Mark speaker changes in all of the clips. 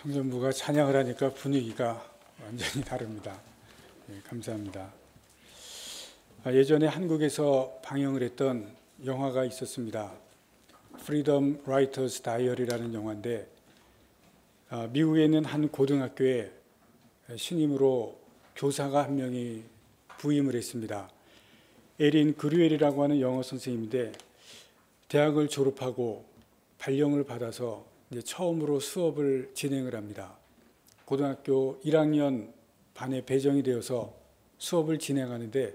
Speaker 1: 청년부가 찬양을 하니까 분위기가 완전히 다릅니다. 네, 감사합니다. 예전에 한국에서 방영을 했던 영화가 있었습니다. Freedom Writers Diary라는 영화인데 미국에 있는 한 고등학교에 신임으로 교사가 한 명이 부임을 했습니다. 에린 그류엘이라고 하는 영어 선생님인데 대학을 졸업하고 발령을 받아서 이제 처음으로 수업을 진행을 합니다. 고등학교 1학년 반에 배정이 되어서 수업을 진행하는데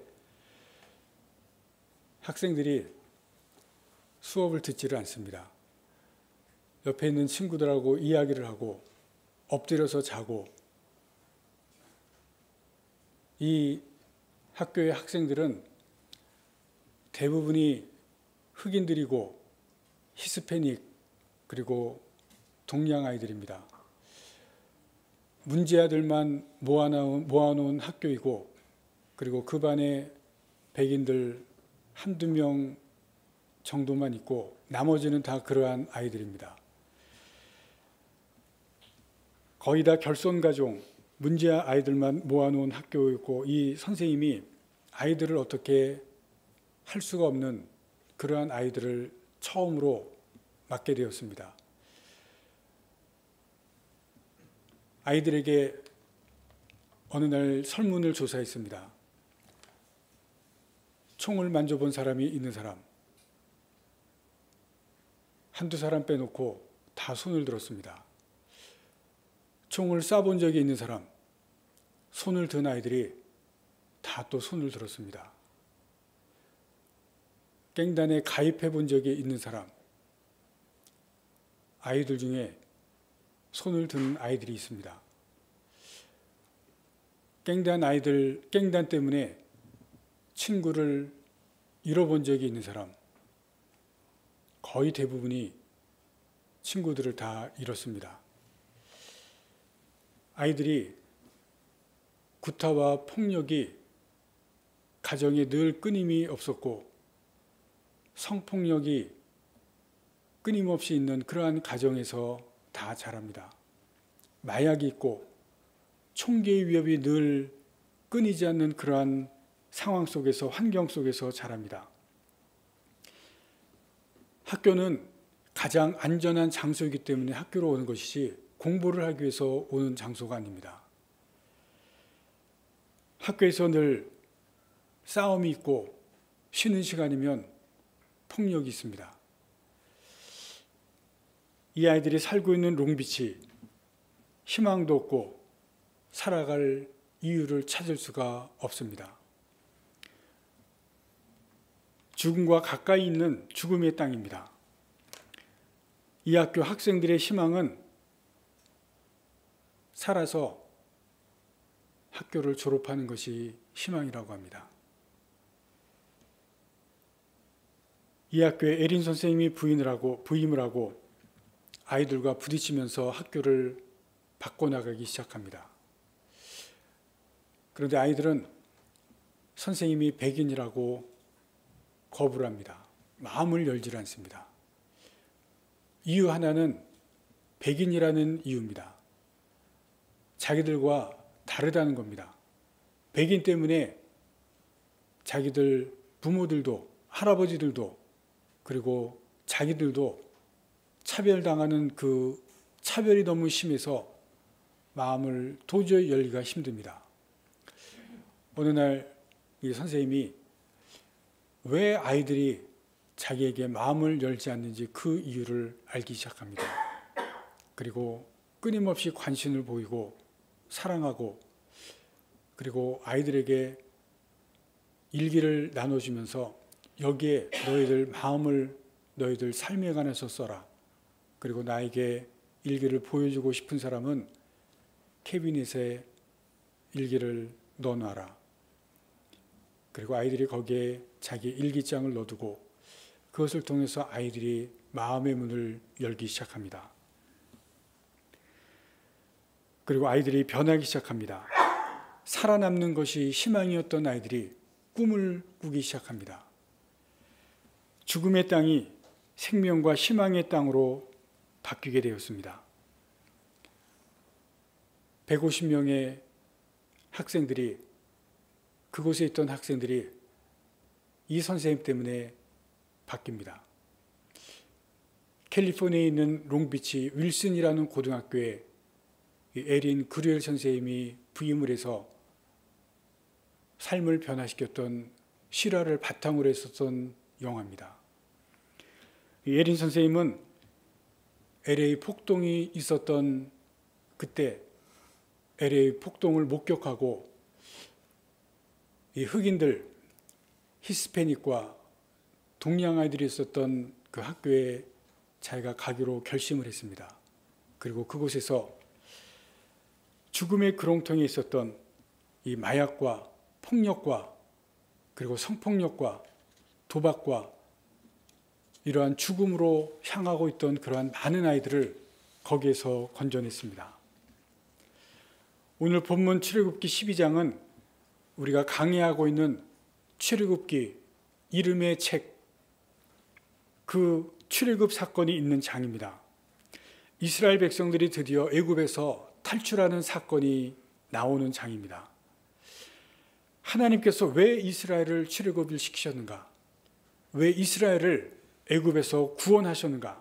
Speaker 1: 학생들이 수업을 듣지를 않습니다. 옆에 있는 친구들하고 이야기를 하고 엎드려서 자고, 이 학교의 학생들은 대부분이 흑인들이고 히스패닉 그리고 동양 아이들입니다. 문제아들만 모아놓은 학교이고, 그리고 그 반에 백인들 한두 명 정도만 있고 나머지는 다 그러한 아이들입니다. 거의 다 결손가족, 문제아 아이들만 모아놓은 학교이고, 이 선생님이 아이들을 어떻게 할 수가 없는 그러한 아이들을 처음으로 맡게 되었습니다. 아이들에게 어느 날 설문을 조사했습니다. 총을 만져본 사람이 있는 사람, 한두 사람 빼놓고 다 손을 들었습니다. 총을 쏴본 적이 있는 사람, 손을 든 아이들이 다 또 손을 들었습니다. 갱단에 가입해 본 적이 있는 사람, 아이들 중에 손을 든 아이들이 있습니다. 갱단 때문에 친구를 잃어본 적이 있는 사람, 거의 대부분이 친구들을 다 잃었습니다. 아이들이 구타와 폭력이 가정에 늘 끊임이 없었고, 성폭력이 끊임없이 있는 그러한 가정에서 다 자랍니다. 마약이 있고 총기의 위협이 늘 끊이지 않는 그러한 상황 속에서, 환경 속에서 자랍니다. 학교는 가장 안전한 장소이기 때문에 학교로 오는 것이지 공부를 하기 위해서 오는 장소가 아닙니다. 학교에서 늘 싸움이 있고 쉬는 시간이면 폭력이 있습니다. 이 아이들이 살고 있는 롱비치, 희망도 없고 살아갈 이유를 찾을 수가 없습니다. 죽음과 가까이 있는 죽음의 땅입니다. 이 학교 학생들의 희망은 살아서 학교를 졸업하는 것이 희망이라고 합니다. 이 학교에 에린 선생님이 부임을 하고 아이들과 부딪히면서 학교를 바꿔나가기 시작합니다. 그런데 아이들은 선생님이 백인이라고 거부를 합니다. 마음을 열지 않습니다. 이유 하나는 백인이라는 이유입니다. 자기들과 다르다는 겁니다. 백인 때문에 자기들 부모들도, 할아버지들도, 그리고 자기들도 차별당하는 그 차별이 너무 심해서 마음을 도저히 열기가 힘듭니다. 어느 날 이 선생님이 왜 아이들이 자기에게 마음을 열지 않는지 그 이유를 알기 시작합니다. 그리고 끊임없이 관심을 보이고 사랑하고, 그리고 아이들에게 일기를 나눠주면서 여기에 너희들 마음을 너희들 삶에 관해서 써라. 그리고 나에게 일기를 보여주고 싶은 사람은 캐비닛에 일기를 넣어놔라. 그리고 아이들이 거기에 자기 일기장을 넣어두고 그것을 통해서 아이들이 마음의 문을 열기 시작합니다. 그리고 아이들이 변하기 시작합니다. 살아남는 것이 희망이었던 아이들이 꿈을 꾸기 시작합니다. 죽음의 땅이 생명과 희망의 땅으로 바뀌게 되었습니다. 150명의 학생들이, 그곳에 있던 학생들이 이 선생님 때문에 바뀝니다. 캘리포니아에 있는 롱비치 윌슨이라는 고등학교에 에린 그루엘 선생님이 부임을 해서 삶을 변화시켰던 실화를 바탕으로 했었던 영화입니다. 에린 선생님은 LA 폭동이 있었던 그때 LA 폭동을 목격하고 이 흑인들, 히스패닉과 동양 아이들이 있었던 그 학교에 자기가 가기로 결심을 했습니다. 그리고 그곳에서 죽음의 그롱통에 있었던 이 마약과 폭력과 그리고 성폭력과 도박과 이러한 죽음으로 향하고 있던 그러한 많은 아이들을 거기에서 건져냈습니다. 오늘 본문 출애굽기 12장은 우리가 강의하고 있는 출애굽기 이름의 책, 그 출애굽 사건이 있는 장입니다. 이스라엘 백성들이 드디어 애굽에서 탈출하는 사건이 나오는 장입니다. 하나님께서 왜 이스라엘을 출애굽을 시키셨는가? 왜 이스라엘을 애굽에서 구원하셨는가?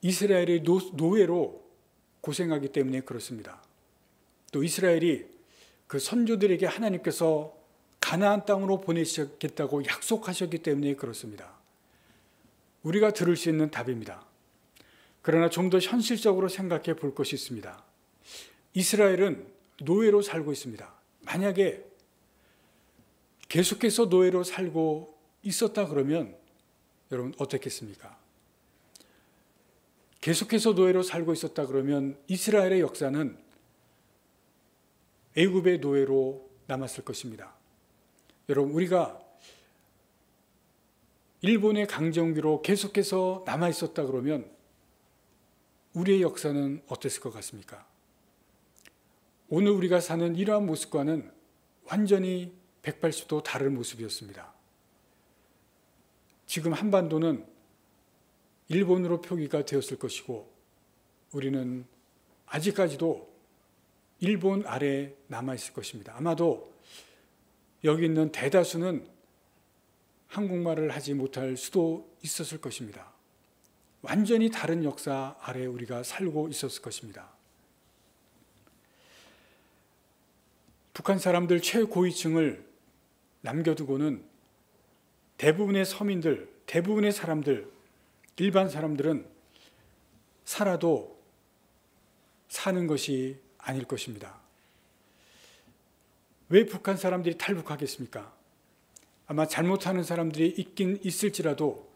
Speaker 1: 이스라엘이 노예로 고생하기 때문에 그렇습니다. 또 이스라엘이 그 선조들에게 하나님께서 가나안 땅으로 보내시겠다고 약속하셨기 때문에 그렇습니다. 우리가 들을 수 있는 답입니다. 그러나 좀 더 현실적으로 생각해 볼 것이 있습니다. 이스라엘은 노예로 살고 있습니다. 만약에 계속해서 노예로 살고 있었다 그러면 여러분 어떻겠습니까? 계속해서 노예로 살고 있었다 그러면 이스라엘의 역사는 애굽의 노예로 남았을 것입니다. 여러분, 우리가 일본의 강점기로 계속해서 남아 있었다 그러면 우리의 역사는 어땠을 것 같습니까? 오늘 우리가 사는 이러한 모습과는 완전히 180도 다른 모습이었습니다. 지금 한반도는 일본으로 표기가 되었을 것이고 우리는 아직까지도 일본 아래에 남아있을 것입니다. 아마도 여기 있는 대다수는 한국말을 하지 못할 수도 있었을 것입니다. 완전히 다른 역사 아래 우리가 살고 있었을 것입니다. 북한 사람들 최고위층을 남겨두고는 대부분의 서민들, 대부분의 사람들, 일반 사람들은 살아도 사는 것이 아닐 것입니다. 왜 북한 사람들이 탈북하겠습니까? 아마 잘못하는 사람들이 있긴 있을지라도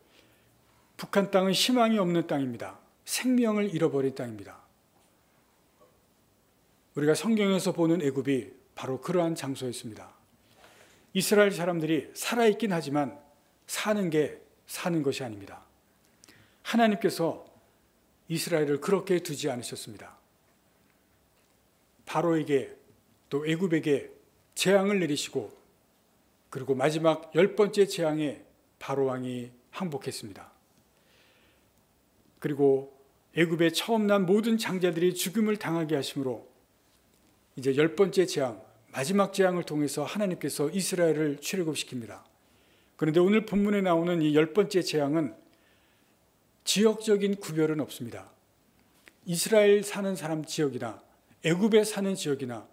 Speaker 1: 북한 땅은 희망이 없는 땅입니다. 생명을 잃어버린 땅입니다. 우리가 성경에서 보는 애굽이 바로 그러한 장소였습니다. 이스라엘 사람들이 살아있긴 하지만 사는 게 사는 것이 아닙니다. 하나님께서 이스라엘을 그렇게 두지 않으셨습니다. 바로에게 또 애굽에게 재앙을 내리시고 그리고 마지막 10번째 재앙에 바로 왕이 항복했습니다. 그리고 애굽에 처음 난 모든 장자들이 죽음을 당하게 하심으로 이제 10번째 재앙, 마지막 재앙을 통해서 하나님께서 이스라엘을 출애굽시킵니다. 그런데 오늘 본문에 나오는 이 10번째 재앙은 지역적인 구별은 없습니다. 이스라엘 사는 사람 지역이나 애굽에 사는 지역이나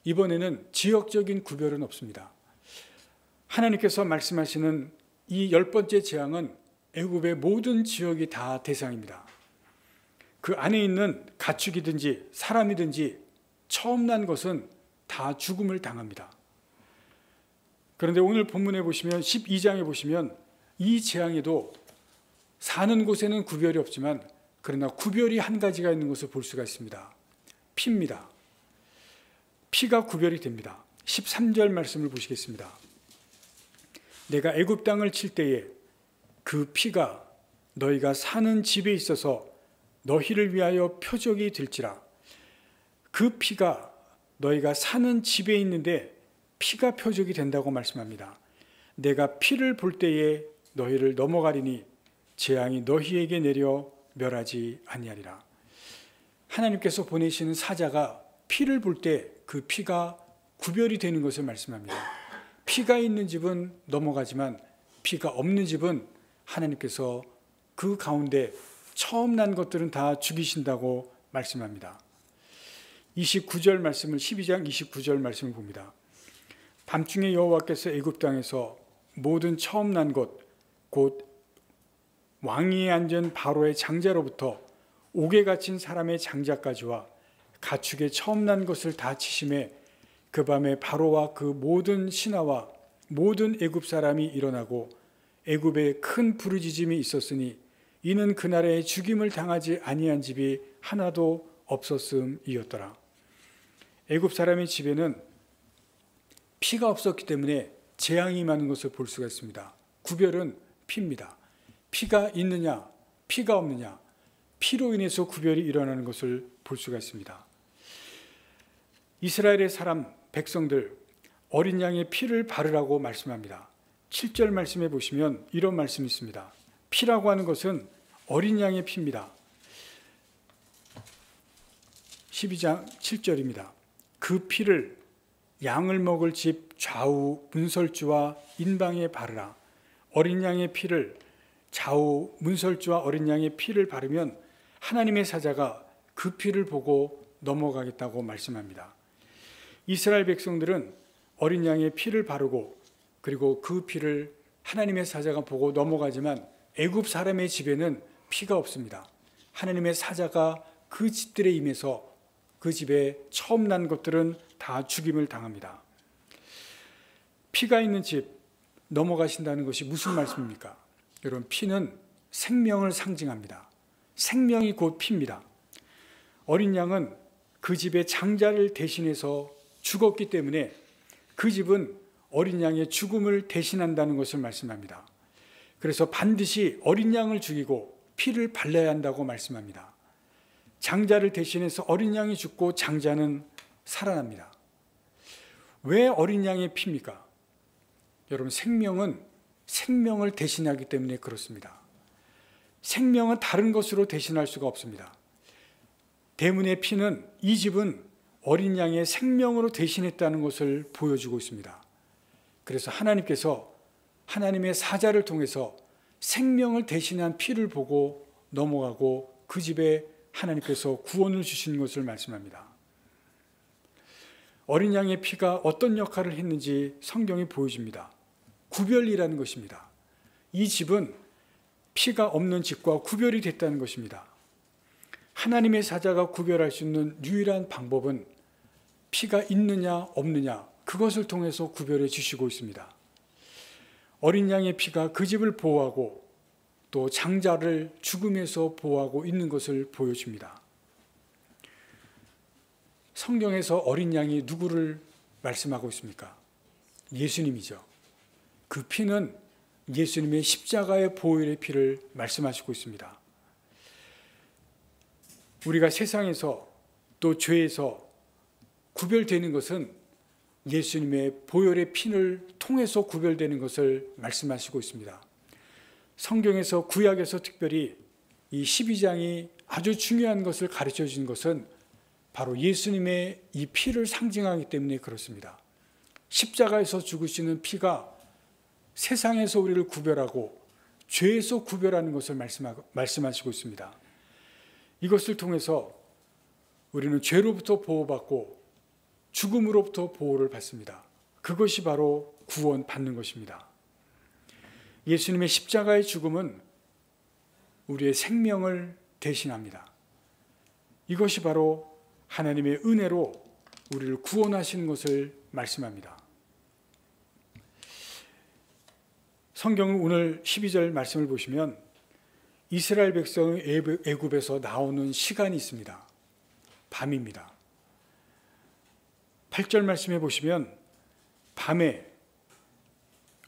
Speaker 1: 이번에는 지역적인 구별은 없습니다. 하나님께서 말씀하시는 이 10번째 재앙은 애굽의 모든 지역이 다 대상입니다. 그 안에 있는 가축이든지 사람이든지 처음 난 것은 다 죽음을 당합니다. 그런데 오늘 본문에 보시면 12장에 보시면 이 재앙에도 사는 곳에는 구별이 없지만 그러나 구별이 한 가지가 있는 것을 볼 수가 있습니다. 피입니다. 피가 구별이 됩니다. 13절 말씀을 보시겠습니다. 내가 애굽 땅을 칠 때에 그 피가 너희가 사는 집에 있어서 너희를 위하여 표적이 될지라. 그 피가 너희가 사는 집에 있는데 피가 표적이 된다고 말씀합니다. 내가 피를 볼 때에 너희를 넘어가리니 재앙이 너희에게 내려 멸하지 아니하리라. 하나님께서 보내시는 사자가 피를 볼 때 그 피가 구별이 되는 것을 말씀합니다. 피가 있는 집은 넘어가지만 피가 없는 집은 하나님께서 그 가운데 처음 난 것들은 다 죽이신다고 말씀합니다. 29절 말씀을 12장 29절 말씀을 봅니다. 밤중에 여호와께서 애굽 땅에서 모든 처음 난 것 곧 왕위에 앉은 바로의 장자로부터 옥에 갇힌 사람의 장자까지와 가축의 처음 난 것을 다 치심에 그 밤에 바로와 그 모든 신하와 모든 애굽 사람이 일어나고 애굽에 큰 부르짖음이 있었으니 이는 그날에 죽임을 당하지 아니한 집이 하나도 없었음이었더라. 애굽 사람의 집에는 피가 없었기 때문에 재앙이 많은 것을 볼 수가 있습니다. 구별은 피입니다. 피가 있느냐, 피가 없느냐, 피로 인해서 구별이 일어나는 것을 볼 수가 있습니다. 이스라엘의 사람, 백성들, 어린 양의 피를 바르라고 말씀합니다. 7절 말씀에 보시면 이런 말씀이 있습니다. 피라고 하는 것은 어린 양의 피입니다. 12장 7절입니다. 그 피를 양을 먹을 집 좌우 문설주와 인방에 바르라. 어린 양의 피를 좌우 문설주와 어린 양의 피를 바르면 하나님의 사자가 그 피를 보고 넘어가겠다고 말씀합니다. 이스라엘 백성들은 어린 양의 피를 바르고 그리고 그 피를 하나님의 사자가 보고 넘어가지만 애굽 사람의 집에는 피가 없습니다. 하나님의 사자가 그 집들에 임해서 그 집에 처음 난 것들은 다 죽임을 당합니다. 피가 있는 집 넘어가신다는 것이 무슨 말씀입니까? 여러분, 피는 생명을 상징합니다. 생명이 곧 피입니다. 어린 양은 그 집의 장자를 대신해서 죽었기 때문에 그 집은 어린 양의 죽음을 대신한다는 것을 말씀합니다. 그래서 반드시 어린 양을 죽이고 피를 발라야 한다고 말씀합니다. 장자를 대신해서 어린 양이 죽고 장자는 살아납니다. 왜 어린 양의 피입니까? 여러분, 생명은 생명을 대신하기 때문에 그렇습니다. 생명은 다른 것으로 대신할 수가 없습니다. 대문의 피는 이 집은 어린 양의 생명으로 대신했다는 것을 보여주고 있습니다. 그래서 하나님께서 하나님의 사자를 통해서 생명을 대신한 피를 보고 넘어가고 그 집에 하나님께서 구원을 주신 것을 말씀합니다. 어린 양의 피가 어떤 역할을 했는지 성경이 보여줍니다. 구별이라는 것입니다. 이 집은 피가 없는 집과 구별이 됐다는 것입니다. 하나님의 사자가 구별할 수 있는 유일한 방법은 피가 있느냐 없느냐, 그것을 통해서 구별해 주시고 있습니다. 어린 양의 피가 그 집을 보호하고 또 장자를 죽음에서 보호하고 있는 것을 보여줍니다. 성경에서 어린 양이 누구를 말씀하고 있습니까? 예수님이죠. 그 피는 예수님의 십자가의 보혈의 피를 말씀하시고 있습니다. 우리가 세상에서 또 죄에서 구별되는 것은 예수님의 보혈의 피를 통해서 구별되는 것을 말씀하시고 있습니다. 성경에서 구약에서 특별히 이 12장이 아주 중요한 것을 가르쳐 준 것은 바로 예수님의 이 피를 상징하기 때문에 그렇습니다. 십자가에서 죽으시는 피가 세상에서 우리를 구별하고 죄에서 구별하는 것을 말씀하시고 있습니다. 이것을 통해서 우리는 죄로부터 보호받고 죽음으로부터 보호를 받습니다. 그것이 바로 구원받는 것입니다. 예수님의 십자가의 죽음은 우리의 생명을 대신합니다. 이것이 바로 하나님의 은혜로 우리를 구원하시는 것을 말씀합니다. 성경은 오늘 12절 말씀을 보시면 이스라엘 백성이 애굽에서 나오는 시간이 있습니다. 밤입니다. 8절 말씀해 보시면 밤에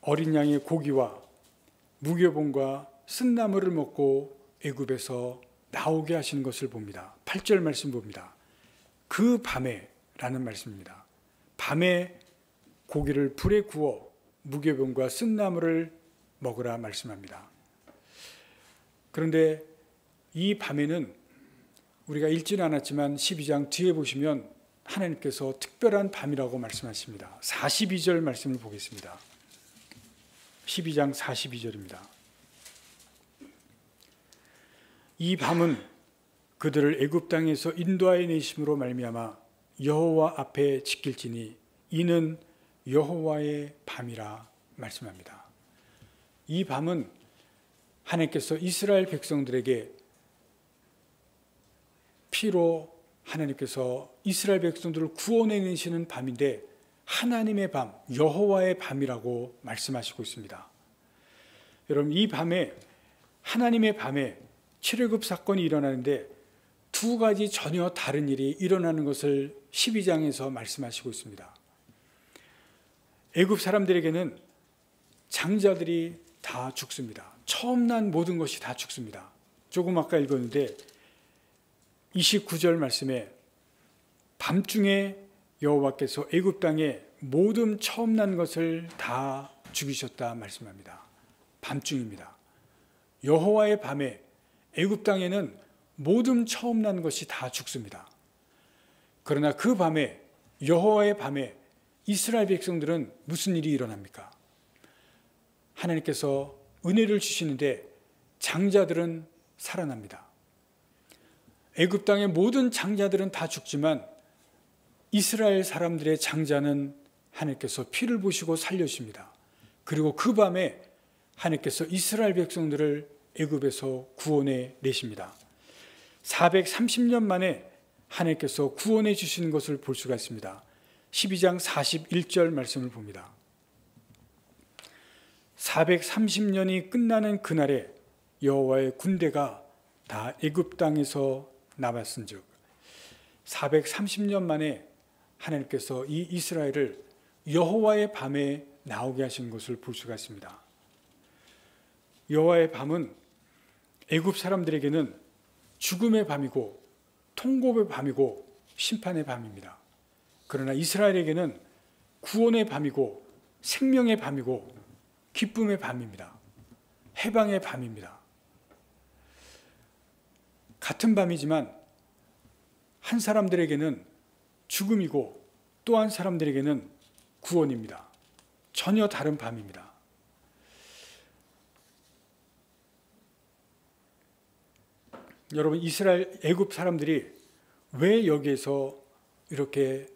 Speaker 1: 어린 양의 고기와 무교봉과 쓴나물을 먹고 애굽에서 나오게 하시는 것을 봅니다. 8절 말씀 봅니다. 그 밤에 라는 말씀입니다. 밤에 고기를 불에 구워 무교봉과 쓴나물을 먹으라 말씀합니다. 그런데 이 밤에는 우리가 읽지는 않았지만 12장 뒤에 보시면 하나님께서 특별한 밤이라고 말씀하십니다. 42절 말씀을 보겠습니다. 12장 42절입니다. 이 밤은 그들을 애굽 땅에서 인도하여 내심으로 말미암아 여호와 앞에 지킬지니 이는 여호와의 밤이라 말씀합니다. 이 밤은 하나님께서 이스라엘 백성들에게 피로 하나님께서 이스라엘 백성들을 구원해 내시는 밤인데 하나님의 밤, 여호와의 밤이라고 말씀하시고 있습니다. 여러분, 이 밤에 하나님의 밤에 출애굽 사건이 일어나는데 두 가지 전혀 다른 일이 일어나는 것을 12장에서 말씀하시고 있습니다. 애굽 사람들에게는 장자들이 다 죽습니다. 처음 난 모든 것이 다 죽습니다. 조금 아까 읽었는데 29절 말씀에 밤중에 여호와께서 애굽 땅에 모든 처음 난 것을 다 죽이셨다 말씀합니다. 밤중입니다. 여호와의 밤에 애굽 땅에는 모든 처음 난 것이 다 죽습니다. 그러나 그 밤에 여호와의 밤에 이스라엘 백성들은 무슨 일이 일어납니까? 하나님께서 은혜를 주시는데 장자들은 살아납니다. 애굽 땅의 모든 장자들은 다 죽지만 이스라엘 사람들의 장자는 하나님께서 피를 보시고 살려주십니다. 그리고 그 밤에 하나님께서 이스라엘 백성들을 애굽에서 구원해 내십니다. 430년 만에 하나님께서 구원해 주시는 것을 볼 수가 있습니다. 12장 41절 말씀을 봅니다. 430년이 끝나는 그날에 여호와의 군대가 다 애굽 땅에서 나왔은즉 430년 만에 하나님께서 이 이스라엘을 여호와의 밤에 나오게 하신 것을 볼 수가 있습니다. 여호와의 밤은 애굽 사람들에게는 죽음의 밤이고 통곡의 밤이고 심판의 밤입니다. 그러나 이스라엘에게는 구원의 밤이고 생명의 밤이고 기쁨의 밤입니다. 해방의 밤입니다. 같은 밤이지만 한 사람들에게는 죽음이고 또 한 사람들에게는 구원입니다. 전혀 다른 밤입니다. 여러분, 이스라엘 애굽 사람들이 왜 여기에서 이렇게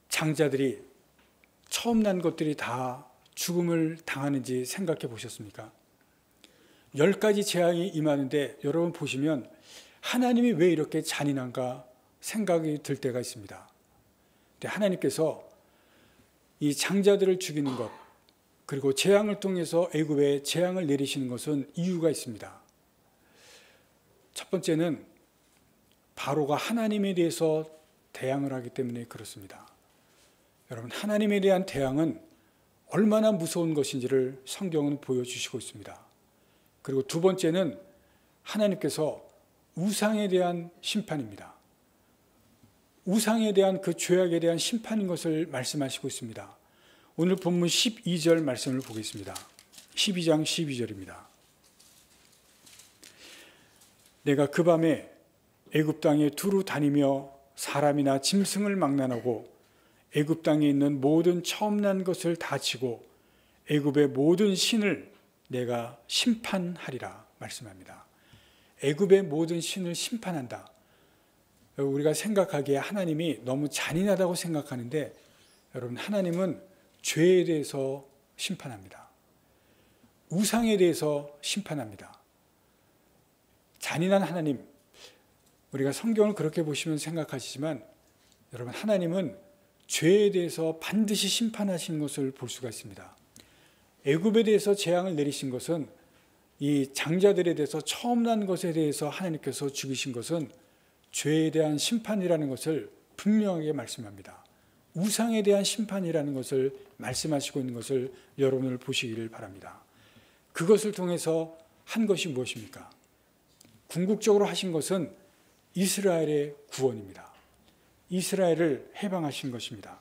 Speaker 1: 장자들이 처음 난 것들이 다 죽음을 당하는지 생각해 보셨습니까? 10가지 재앙이 임하는데 여러분 보시면 하나님이 왜 이렇게 잔인한가 생각이 들 때가 있습니다. 근데 하나님께서 이 장자들을 죽이는 것, 그리고 재앙을 통해서 애굽에 재앙을 내리시는 것은 이유가 있습니다. 첫 번째는 바로가 하나님에 대해서 대항을 하기 때문에 그렇습니다. 여러분, 하나님에 대한 대항은 얼마나 무서운 것인지를 성경은 보여주시고 있습니다. 그리고 두 번째는 하나님께서 우상에 대한 심판입니다. 우상에 대한 그 죄악에 대한 심판인 것을 말씀하시고 있습니다. 오늘 본문 12절 말씀을 보겠습니다. 12장 12절입니다. 내가 그 밤에 애굽 땅에 두루 다니며 사람이나 짐승을 망난하고 애굽 땅에 있는 모든 처음 난 것을 다 치고 애굽의 모든 신을 내가 심판하리라 말씀합니다. 애굽의 모든 신을 심판한다. 우리가 생각하기에 하나님이 너무 잔인하다고 생각하는데 여러분, 하나님은 죄에 대해서 심판합니다. 우상에 대해서 심판합니다. 잔인한 하나님, 우리가 성경을 그렇게 보시면 생각하시지만 여러분, 하나님은 죄에 대해서 반드시 심판하신 것을 볼 수가 있습니다. 애굽에 대해서 재앙을 내리신 것은 이 장자들에 대해서 처음 난 것에 대해서 하나님께서 죽이신 것은 죄에 대한 심판이라는 것을 분명하게 말씀합니다. 우상에 대한 심판이라는 것을 말씀하시고 있는 것을 여러분을 보시기를 바랍니다. 그것을 통해서 한 것이 무엇입니까? 궁극적으로 하신 것은 이스라엘의 구원입니다. 이스라엘을 해방하신 것입니다.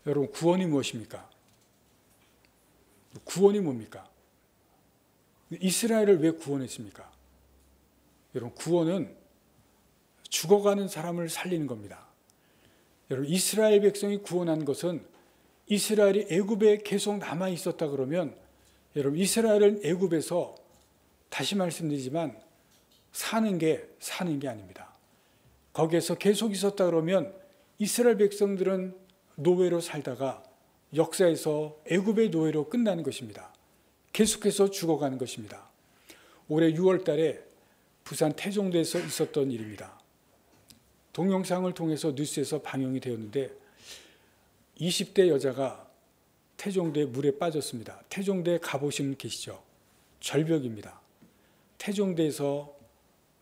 Speaker 1: 여러분, 구원이 무엇입니까? 구원이 뭡니까? 이스라엘을 왜 구원했습니까? 여러분, 구원은 죽어가는 사람을 살리는 겁니다. 여러분, 이스라엘 백성이 구원한 것은 이스라엘이 애굽에 계속 남아 있었다 그러면, 여러분, 이스라엘은 애굽에서, 다시 말씀드리지만, 사는 게 아닙니다. 거기에서 계속 있었다 그러면 이스라엘 백성들은 노예로 살다가 역사에서 애굽의 노예로 끝나는 것입니다. 계속해서 죽어가는 것입니다. 올해 6월 달에 부산 태종대에서 있었던 일입니다. 동영상을 통해서 뉴스에서 방영이 되었는데 20대 여자가 태종대 물에 빠졌습니다. 태종대 가보신 계시죠? 절벽입니다. 태종대에서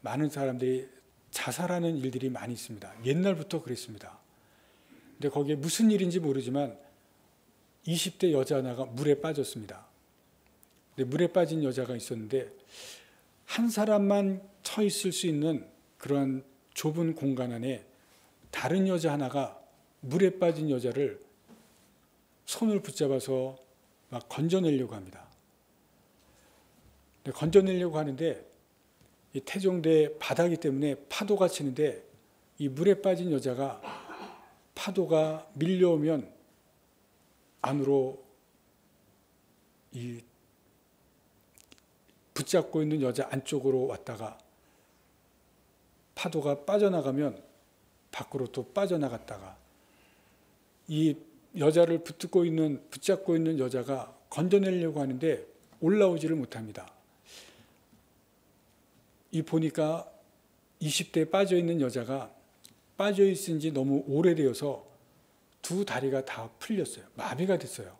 Speaker 1: 많은 사람들이 자살하는 일들이 많이 있습니다. 옛날부터 그랬습니다. 근데 거기에 무슨 일인지 모르지만 20대 여자 하나가 물에 빠졌습니다. 근데 물에 빠진 여자가 있었는데 한 사람만 서 있을 수 있는 그런 좁은 공간 안에 다른 여자 하나가 물에 빠진 여자를 손을 붙잡아서 막 건져내려고 합니다. 근데 건져내려고 하는데 이 태종대 바다이기 때문에 파도가 치는데 이 물에 빠진 여자가 파도가 밀려오면 안으로 이 붙잡고 있는 여자 안쪽으로 왔다가 파도가 빠져나가면 밖으로 또 빠져나갔다가 이 여자를 붙잡고 있는 여자가 건져내려고 하는데 올라오지를 못합니다. 이 보니까 20대에 빠져있는 여자가 빠져있은 지 너무 오래되어서 두 다리가 다 풀렸어요. 마비가 됐어요.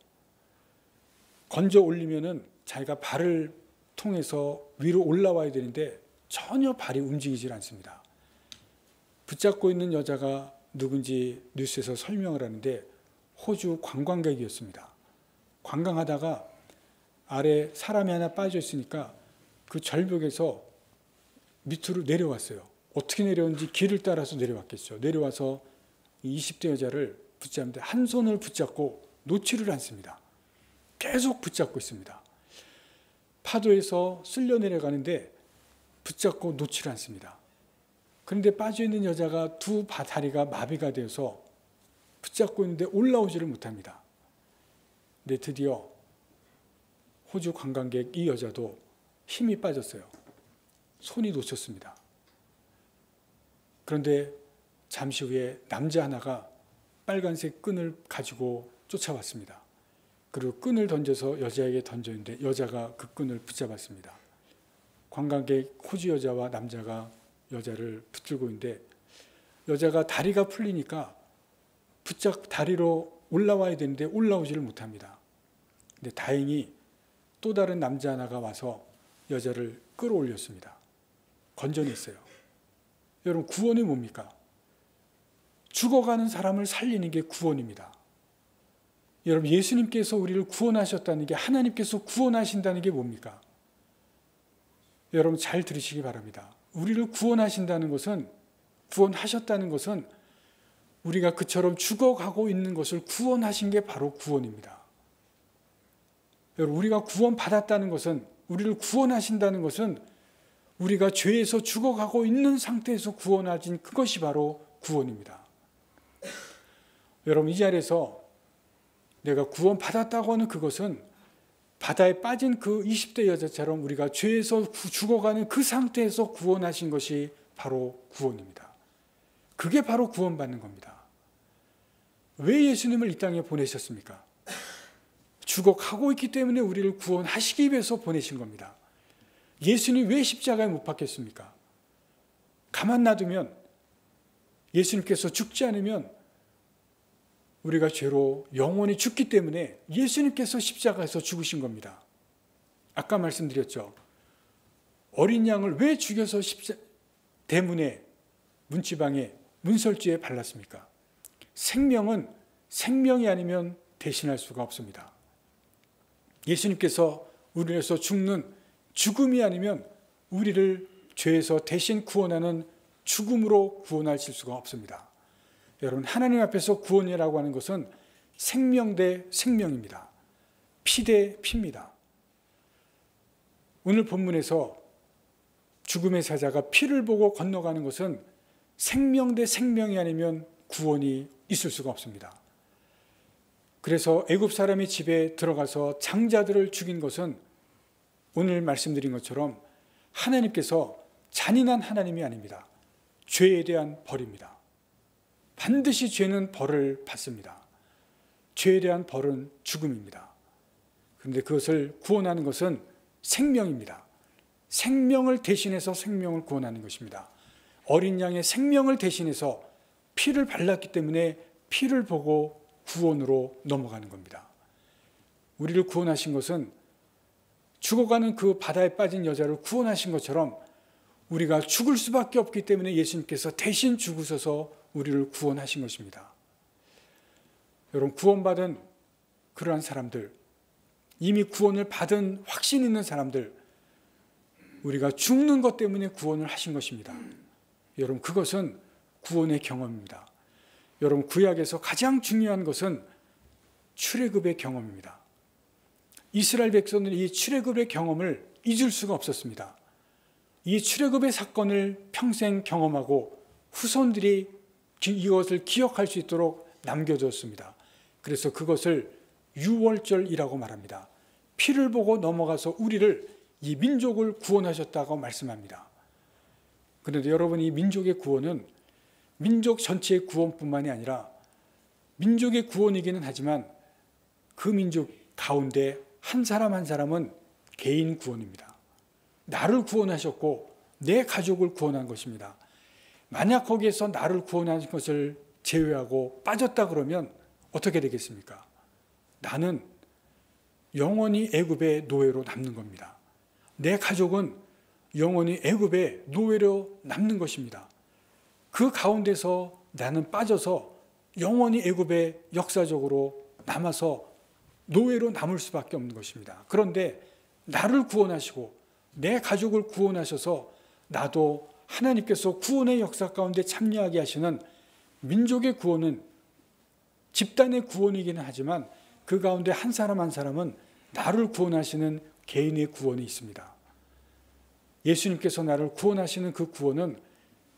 Speaker 1: 건져 올리면은 자기가 발을 통해서 위로 올라와야 되는데 전혀 발이 움직이질 않습니다. 붙잡고 있는 여자가 누군지 뉴스에서 설명을 하는데 호주 관광객이었습니다. 관광하다가 아래 사람이 하나 빠져 있으니까 그 절벽에서 밑으로 내려왔어요. 어떻게 내려온지 길을 따라서 내려왔겠죠. 내려와서 20대 여자를 붙잡는데 한 손을 붙잡고 놓지를 않습니다. 계속 붙잡고 있습니다. 파도에서 쓸려 내려가는데 붙잡고 놓지를 않습니다. 그런데 빠져있는 여자가 두 다리가 마비가 되어서 붙잡고 있는데 올라오지를 못합니다. 근데 드디어 호주 관광객 이 여자도 힘이 빠졌어요. 손이 놓쳤습니다. 그런데 잠시 후에 남자 하나가 빨간색 끈을 가지고 쫓아왔습니다. 그리고 끈을 던져서 여자에게 던졌는데 여자가 그 끈을 붙잡았습니다. 관광객 호주 여자와 남자가 여자를 붙들고 있는데 여자가 다리가 풀리니까 다리로 올라와야 되는데 올라오지를 못합니다. 근데 다행히 또 다른 남자 하나가 와서 여자를 끌어올렸습니다. 건져냈어요. 여러분, 구원이 뭡니까? 죽어가는 사람을 살리는 게 구원입니다. 여러분, 예수님께서 우리를 구원하셨다는 게, 하나님께서 구원하신다는 게 뭡니까? 여러분 잘 들으시기 바랍니다. 우리를 구원하신다는 것은, 구원하셨다는 것은 우리가 그처럼 죽어가고 있는 것을 구원하신 게 바로 구원입니다. 여러분, 우리가 구원받았다는 것은, 우리를 구원하신다는 것은 우리가 죄에서 죽어가고 있는 상태에서 구원하신 그것이 바로 구원입니다. 여러분, 이 자리에서 내가 구원받았다고 하는 그것은 바다에 빠진 그 20대 여자처럼 우리가 죄에서 죽어가는 그 상태에서 구원하신 것이 바로 구원입니다. 그게 바로 구원받는 겁니다. 왜 예수님을 이 땅에 보내셨습니까? 죽어가고 있기 때문에 우리를 구원하시기 위해서 보내신 겁니다. 예수님 왜 십자가에 못 박혔습니까? 가만 놔두면, 예수님께서 죽지 않으면 우리가 죄로 영원히 죽기 때문에 예수님께서 십자가에서 죽으신 겁니다. 아까 말씀드렸죠. 어린 양을 왜 죽여서 대문에, 문지방에, 문설주에 발랐습니까? 생명은 생명이 아니면 대신할 수가 없습니다. 예수님께서 우리를 위해서 죽는 죽음이 아니면 우리를 죄에서 대신 구원하는 죽음으로 구원하실 수가 없습니다. 여러분, 하나님 앞에서 구원이라고 하는 것은 생명 대 생명입니다. 피 대 피입니다. 오늘 본문에서 죽음의 사자가 피를 보고 건너가는 것은 생명 대 생명이 아니면 구원이 있을 수가 없습니다. 그래서 애굽 사람의 집에 들어가서 장자들을 죽인 것은 오늘 말씀드린 것처럼 하나님께서 잔인한 하나님이 아닙니다. 죄에 대한 벌입니다. 반드시 죄는 벌을 받습니다. 죄에 대한 벌은 죽음입니다. 그런데 그것을 구원하는 것은 생명입니다. 생명을 대신해서 생명을 구원하는 것입니다. 어린 양의 생명을 대신해서 피를 발랐기 때문에 피를 보고 구원으로 넘어가는 겁니다. 우리를 구원하신 것은 죽어가는 그 바다에 빠진 여자를 구원하신 것처럼 우리가 죽을 수밖에 없기 때문에 예수님께서 대신 죽으셔서 우리를 구원하신 것입니다. 여러분, 구원받은 그러한 사람들, 이미 구원을 받은 확신 있는 사람들, 우리가 죽는 것 때문에 구원을 하신 것입니다. 여러분, 그것은 구원의 경험입니다. 여러분, 구약에서 가장 중요한 것은 출애굽의 경험입니다. 이스라엘 백성들이 이 출애굽의 경험을 잊을 수가 없었습니다. 이 출애굽의 사건을 평생 경험하고 후손들이 이것을 기억할 수 있도록 남겨줬습니다. 그래서 그것을 유월절이라고 말합니다. 피를 보고 넘어가서 우리를, 이 민족을 구원하셨다고 말씀합니다. 그런데 여러분, 이 민족의 구원은 민족 전체의 구원뿐만이 아니라 민족의 구원이기는 하지만 그 민족 가운데 한 사람 한 사람은 개인 구원입니다. 나를 구원하셨고 내 가족을 구원한 것입니다. 만약 거기에서 나를 구원하신 것을 제외하고 빠졌다 그러면 어떻게 되겠습니까? 나는 영원히 애굽의 노예로 남는 겁니다. 내 가족은 영원히 애굽의 노예로 남는 것입니다. 그 가운데서 나는 빠져서 영원히 애굽의 역사적으로 남아서 노예로 남을 수밖에 없는 것입니다. 그런데 나를 구원하시고 내 가족을 구원하셔서 나도 하나님께서 구원의 역사 가운데 참여하게 하시는 민족의 구원은 집단의 구원이기는 하지만 그 가운데 한 사람 한 사람은 나를 구원하시는 개인의 구원이 있습니다. 예수님께서 나를 구원하시는 그 구원은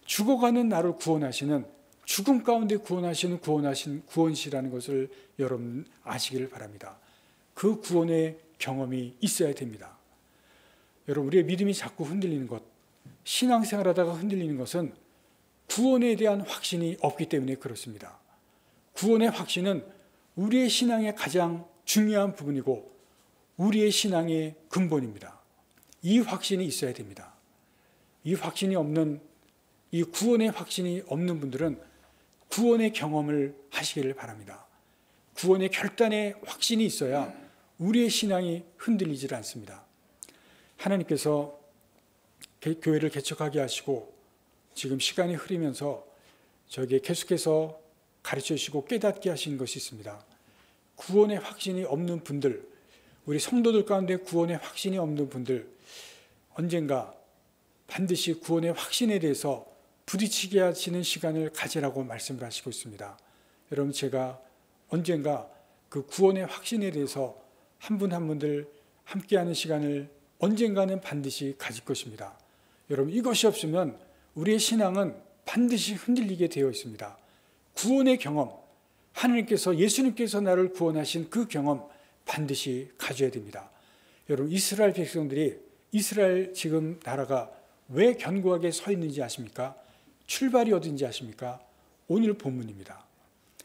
Speaker 1: 죽어가는 나를 구원하시는, 죽음 가운데 구원하시는 구원시라는 것을 여러분 아시기를 바랍니다. 그 구원의 경험이 있어야 됩니다. 여러분, 우리의 믿음이 자꾸 흔들리는 것, 신앙생활하다가 흔들리는 것은 구원에 대한 확신이 없기 때문에 그렇습니다. 구원의 확신은 우리의 신앙의 가장 중요한 부분이고 우리의 신앙의 근본입니다. 이 확신이 있어야 됩니다. 이 확신이 없는, 이 구원의 확신이 없는 분들은 구원의 경험을 하시기를 바랍니다. 구원의 결단의 확신이 있어야 우리의 신앙이 흔들리질 않습니다. 하나님께서 교회를 개척하게 하시고 지금 시간이 흐르면서 저에게 계속해서 가르쳐 주시고 깨닫게 하신 것이 있습니다. 구원의 확신이 없는 분들, 우리 성도들 가운데 구원의 확신이 없는 분들, 언젠가 반드시 구원의 확신에 대해서 부딪히게 하시는 시간을 가지라고 말씀을 하시고 있습니다. 여러분, 제가 언젠가 그 구원의 확신에 대해서 한 분 한 분들 함께하는 시간을 언젠가는 반드시 가질 것입니다. 여러분, 이것이 없으면 우리의 신앙은 반드시 흔들리게 되어 있습니다. 구원의 경험, 하나님께서, 예수님께서 나를 구원하신 그 경험 반드시 가져야 됩니다. 여러분, 이스라엘 백성들이, 이스라엘 지금 나라가 왜 견고하게 서 있는지 아십니까? 출발이 어딘지 아십니까? 오늘 본문입니다.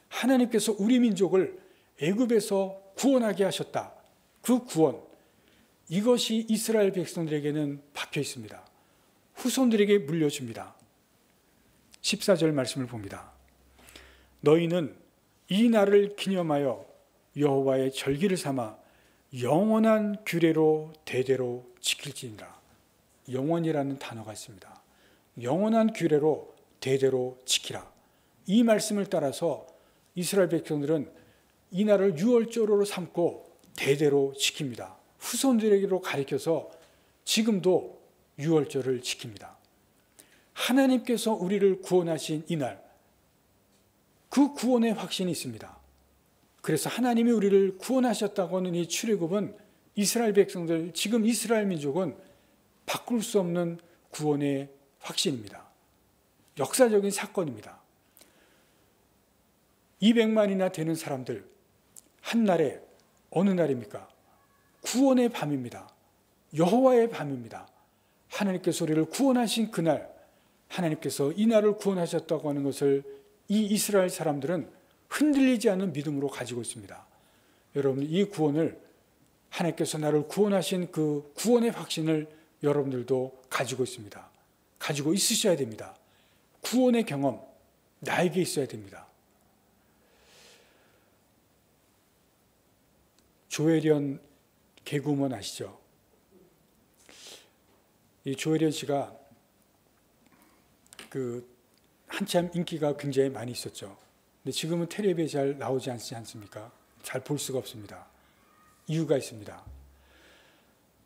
Speaker 1: 하나님께서 우리 민족을 애굽에서 구원하게 하셨다. 그 구원, 이것이 이스라엘 백성들에게는 박혀 있습니다. 후손들에게 물려줍니다. 14절 말씀을 봅니다. 너희는 이 날을 기념하여 여호와의 절기를 삼아 영원한 규례로 대대로 지킬지니라. 영원이라는 단어가 있습니다. 영원한 규례로 대대로 지키라. 이 말씀을 따라서 이스라엘 백성들은 이 날을 유월절로 삼고 대대로 지킵니다. 후손들에게로 가르쳐서 지금도 유월절을 지킵니다. 하나님께서 우리를 구원하신 이날, 그 구원의 확신이 있습니다. 그래서 하나님이 우리를 구원하셨다고 하는 이 출애굽은 이스라엘 백성들, 지금 이스라엘 민족은 바꿀 수 없는 구원의 확신입니다. 역사적인 사건입니다. 200만이나 되는 사람들, 한날에 어느 날입니까? 구원의 밤입니다. 여호와의 밤입니다. 하나님께서 우리를 구원하신 그날, 하나님께서 이 날을 구원하셨다고 하는 것을 이 이스라엘 사람들은 흔들리지 않는 믿음으로 가지고 있습니다. 여러분, 이 구원을, 하나님께서 나를 구원하신 그 구원의 확신을 여러분들도 가지고 있습니다. 가지고 있으셔야 됩니다. 구원의 경험, 나에게 있어야 됩니다. 조혜련 개그우먼 아시죠? 이 조혜련 씨가 한참 인기가 굉장히 많이 있었죠. 근데 지금은 텔레비에 잘 나오지 않습니까? 잘 볼 수가 없습니다. 이유가 있습니다.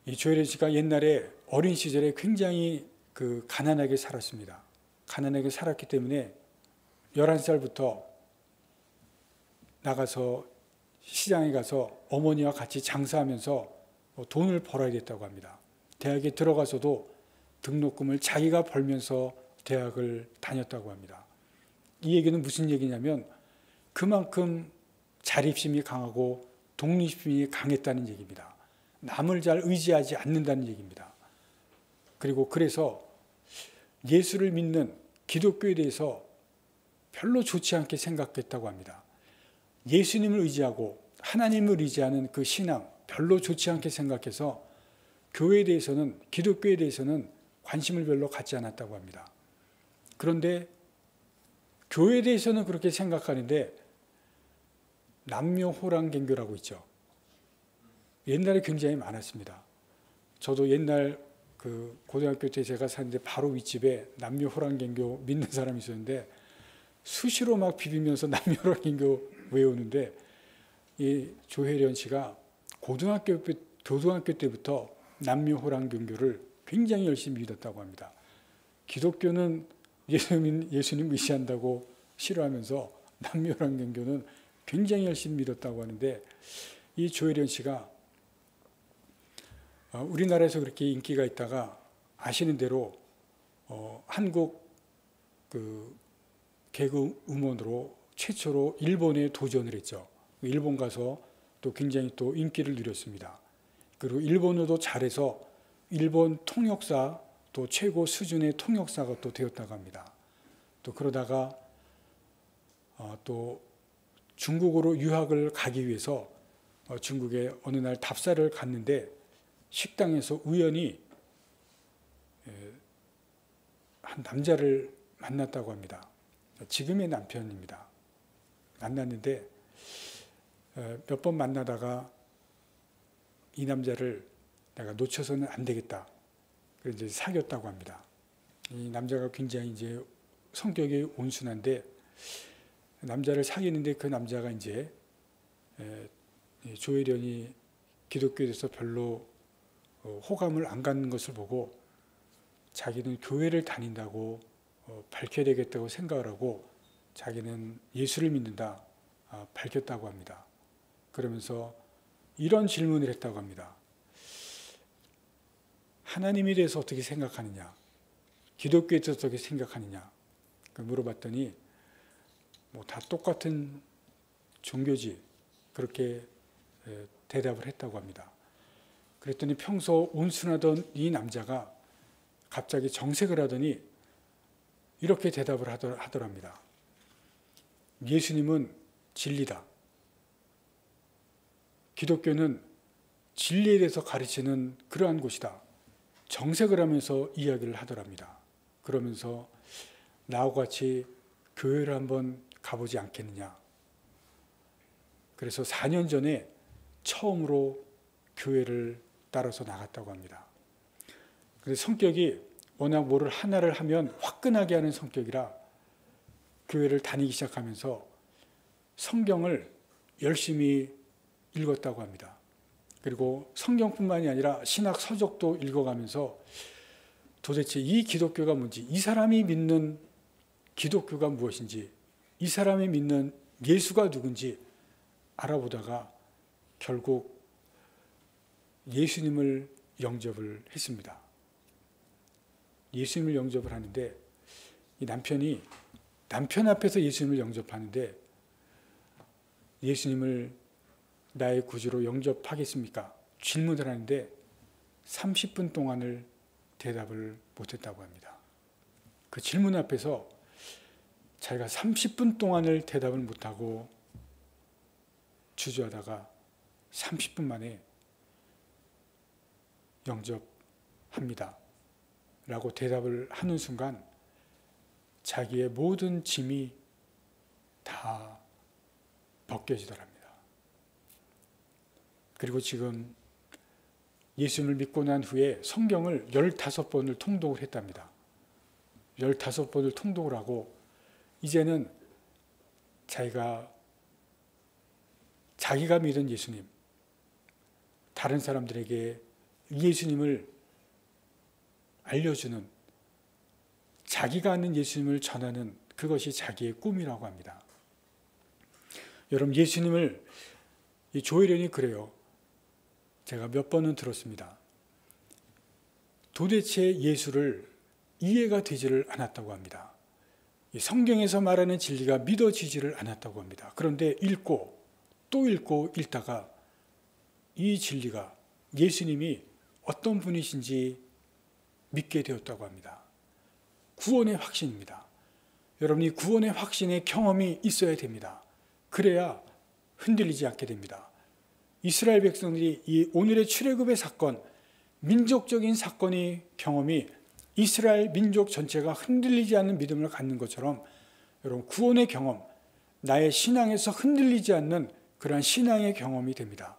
Speaker 1: 이 조혜련 씨가 옛날에 어린 시절에 굉장히 가난하게 살았습니다. 가난하게 살았기 때문에 11살부터 나가서 시장에 가서 어머니와 같이 장사하면서 돈을 벌어야겠다고 합니다. 대학에 들어가서도 등록금을 자기가 벌면서 대학을 다녔다고 합니다. 이 얘기는 무슨 얘기냐면 그만큼 자립심이 강하고 독립심이 강했다는 얘기입니다. 남을 잘 의지하지 않는다는 얘기입니다. 그리고 그래서 예수를 믿는 기독교에 대해서 별로 좋지 않게 생각했다고 합니다. 예수님을 의지하고 하나님을 의지하는 그 신앙 별로 좋지 않게 생각해서 교회에 대해서는, 기독교에 대해서는 관심을 별로 갖지 않았다고 합니다. 그런데 교회에 대해서는 그렇게 생각하는데 남녀호랑개교라고 있죠. 옛날에 굉장히 많았습니다. 저도 옛날 고등학교 때 제가 사는데 바로 윗집에 남녀호랑개교 믿는 사람이 있었는데 수시로 막 비비면서 남녀호랑개교 외우는데 이 조혜련 씨가 고등학교 때부터 남녀호랑개교를 굉장히 열심히 믿었다고 합니다. 기독교는 예수님 의시한다고 싫어하면서 남녀호랑개교는 굉장히 열심히 믿었다고 하는데 이 조혜련 씨가 우리나라에서 그렇게 인기가 있다가 아시는 대로 한국 개그 음원으로 최초로 일본에 도전을 했죠. 일본 가서 또 굉장히 또 인기를 누렸습니다. 그리고 일본어도 잘해서 일본 통역사, 또 최고 수준의 통역사가 또 되었다고 합니다. 또 그러다가 또 중국으로 유학을 가기 위해서 중국에 어느 날 답사를 갔는데 식당에서 우연히 한 남자를 만났다고 합니다. 지금의 남편입니다. 만났는데 몇 번 만나다가 이 남자를 내가 놓쳐서는 안 되겠다. 그래서 이제 사귀었다고 합니다. 이 남자가 굉장히 이제 성격이 온순한데 남자를 사귀는데 그 남자가 이제 조혜련이 기독교에 대해서 별로 호감을 안 갖는 것을 보고 자기는 교회를 다닌다고 밝혀야 되겠다고 생각을 하고 자기는 예수를 믿는다 밝혔다고 합니다. 그러면서 이런 질문을 했다고 합니다. 하나님에 대해서 어떻게 생각하느냐? 기독교에 대해서 어떻게 생각하느냐? 물어봤더니 뭐 다 똑같은 종교지 그렇게 대답을 했다고 합니다. 그랬더니 평소 온순하던 이 남자가 갑자기 정색을 하더니 이렇게 대답을 하더랍니다. 예수님은 진리다. 기독교는 진리에 대해서 가르치는 그러한 곳이다. 정색을 하면서 이야기를 하더랍니다. 그러면서 나하고 같이 교회를 한번 가보지 않겠느냐. 그래서 4년 전에 처음으로 교회를 따라서 나갔다고 합니다. 그래서 성격이 워낙 뭐를 하나를 하면 화끈하게 하는 성격이라 교회를 다니기 시작하면서 성경을 열심히 읽었다고 합니다. 그리고 성경뿐만이 아니라 신학 서적도 읽어가면서 도대체 이 기독교가 뭔지, 이 사람이 믿는 기독교가 무엇인지, 이 사람이 믿는 예수가 누군지 알아보다가 결국 예수님을 영접을 했습니다. 예수님을 영접을 하는데 이 남편이 남편 앞에서 예수님을 영접하는데 예수님을 나의 구주로 영접하겠습니까? 질문을 하는데 30분 동안을 대답을 못했다고 합니다. 그 질문 앞에서 자기가 30분 동안을 대답을 못하고 주저하다가 30분 만에 영접합니다 라고 대답을 하는 순간 자기의 모든 짐이 다 벗겨지더랍니다. 그리고 지금 예수님을 믿고 난 후에 성경을 15번을 통독을 했답니다. 15번을 통독을 하고 이제는 자기가 믿은 예수님, 다른 사람들에게 예수님을 알려주는, 자기가 아는 예수님을 전하는 그것이 자기의 꿈이라고 합니다. 여러분, 예수님을 조혜련이 그래요. 제가 몇 번은 들었습니다. 도대체 예수를 이해가 되지를 않았다고 합니다. 성경에서 말하는 진리가 믿어지지를 않았다고 합니다. 그런데 읽고 또 읽고 읽다가 이 진리가 예수님이 어떤 분이신지 믿게 되었다고 합니다. 구원의 확신입니다. 여러분이 구원의 확신의 경험이 있어야 됩니다. 그래야 흔들리지 않게 됩니다. 이스라엘 백성들이 이 오늘의 출애굽의 사건, 민족적인 사건의 경험이 이스라엘 민족 전체가 흔들리지 않는 믿음을 갖는 것처럼 여러분 구원의 경험, 나의 신앙에서 흔들리지 않는 그러한 신앙의 경험이 됩니다.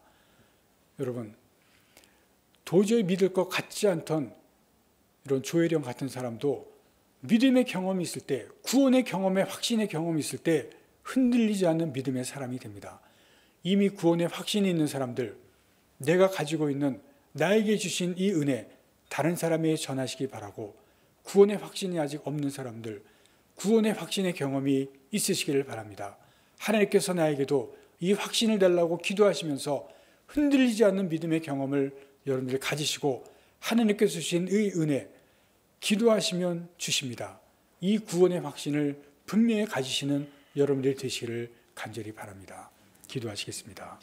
Speaker 1: 여러분 도저히 믿을 것 같지 않던 이런 조혜령 같은 사람도 믿음의 경험이 있을 때, 구원의 경험에 확신의 경험이 있을 때 흔들리지 않는 믿음의 사람이 됩니다. 이미 구원의 확신이 있는 사람들, 내가 가지고 있는 나에게 주신 이 은혜 다른 사람에게 전하시기 바라고, 구원의 확신이 아직 없는 사람들, 구원의 확신의 경험이 있으시기를 바랍니다. 하나님께서 나에게도 이 확신을 달라고 기도하시면서 흔들리지 않는 믿음의 경험을 여러분들이 가지시고 하나님께서 주신 이 은혜 기도하시면 주십니다. 이 구원의 확신을 분명히 가지시는 여러분들이 되시기를 간절히 바랍니다. 기도하시겠습니다.